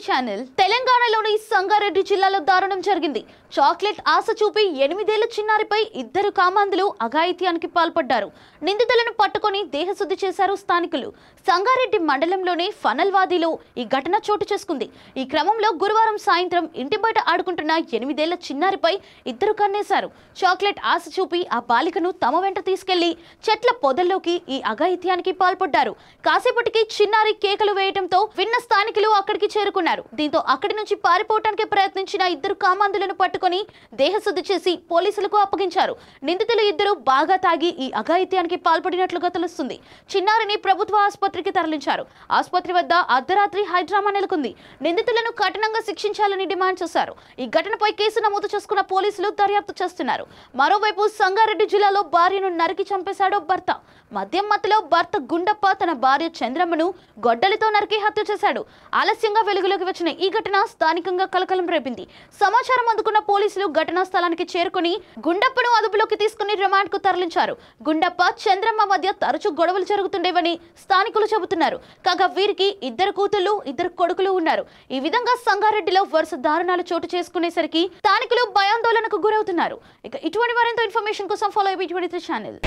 Channel. తెలంగాణలోని సంగారెడ్డి జిల్లాలో దారుణం జరిగింది. చాక్లెట్ ఆశ చూపి 8 ఏళ్ల చిన్నారిపై ఇద్దరు కామాంధులు అఘాయిత్యానికి పాల్పడ్డారు. నిందితులను పట్టుకొని దేహశుద్ధి చేశారు స్థానికులు. సంగారెడ్డి మండలంలోని ఫనల్వాదిలో ఈ ఘటన చోటు చేసుకుంది. ఈ క్రమంలో గురువారం సాయంత్రం ఇంటి బయట ఆడుకుంటున్న 8 ఏళ్ల చిన్నారిపై ఇద్దరు కన్నేశారు. చాక్లెట్ ఆశ చూపి ఆ బాలికను తమ వెంట తీసుకెళ్లి చెట్ల పొదల్లోకి ఈ అఘాయిత్యానికి పాల్పడ్డారు. కాసేపటికి చిన్నారి కేకలు వేయడంతో విన్న స్థానికులు అక్కడికి చేరుకున్నారు. దీంతో అక్కడి నుంచి పారిపోవడానికి ప్రయత్నించిన ఇద్దరు కామాంధులను పట్టుకొని దేహశుద్ధి చేసి పోలీసులకు అప్పగించారు. నిందితులు ఇద్దరు బాగా తాగి ఈ అఘాయిత్యానికి పాల్పడినట్లుగా తెలుస్తుంది. చిన్నారిని ప్రభుత్వ ఆసుపత్రికి తరలించారు. ఆసుపత్రి వద్ద అర్ధరాత్రి హైడ్రామా నెలకొంది. నిందితులను కఠినంగా శిక్షించాలని డిమాండ్ చేశారు. ఈ ఘటనపై కేసు నమోదు చేసుకున్న పోలీసులు దర్యాప్తు చేస్తున్నారు. మరోవైపు సంగారెడ్డి జిల్లాలో భార్యను నరికి చంపేశాడో భర్త. మద్యం మత్తులో భర్త గుండప్ప తన భార్య చంద్రమ్మను గొడ్డలితో నరికి హత్య చేశాడు. ఆలస్యంగా వెలుగులోకి వచ్చిన ఈ ఘటన స్థానికంగా కలకలం రేపింది. సమాచారం అందుకున్న పోలీసులు ఘటనా స్థలానికి చేరుకుని గుండప్పను అదుపులోకి తీసుకుని రిమాండ్ కు తరలించారు. గుండప్ప చంద్రమ్మ మధ్య తరచూ గొడవలు జరుగుతుండేవని స్థానికులు చెబుతున్నారు. కాగా వీరికి ఇద్దరు కూతుళ్లు, ఇద్దరు కొడుకులు ఉన్నారు. ఈ విధంగా సంగారెడ్డిలో వరుస దారుణాలు చోటు చేసుకునేసరికి స్థానికులు భయాందోళనకు గురవుతున్నారు. ఇక ఇటువంటి మరింత ఇన్ఫర్మేషన్ కోసం ఫాలో అయ్యి 23 ఛానల్.